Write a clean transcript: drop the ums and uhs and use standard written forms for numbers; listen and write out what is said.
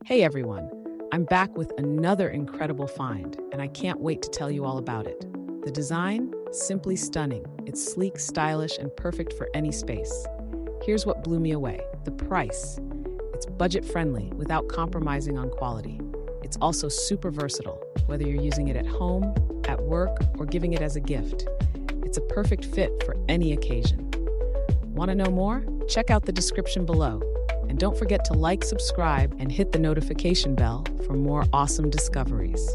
Hey everyone, I'm back with another incredible find, and I can't wait to tell you all about it. The design? Simply stunning. It's sleek, stylish, and perfect for any space. Here's what blew me away: the price. It's budget-friendly without compromising on quality. It's also super versatile, whether you're using it at home, at work, or giving it as a gift. It's a perfect fit for any occasion. Want to know more? Check out the description below. And don't forget to like, subscribe, and hit the notification bell for more awesome discoveries.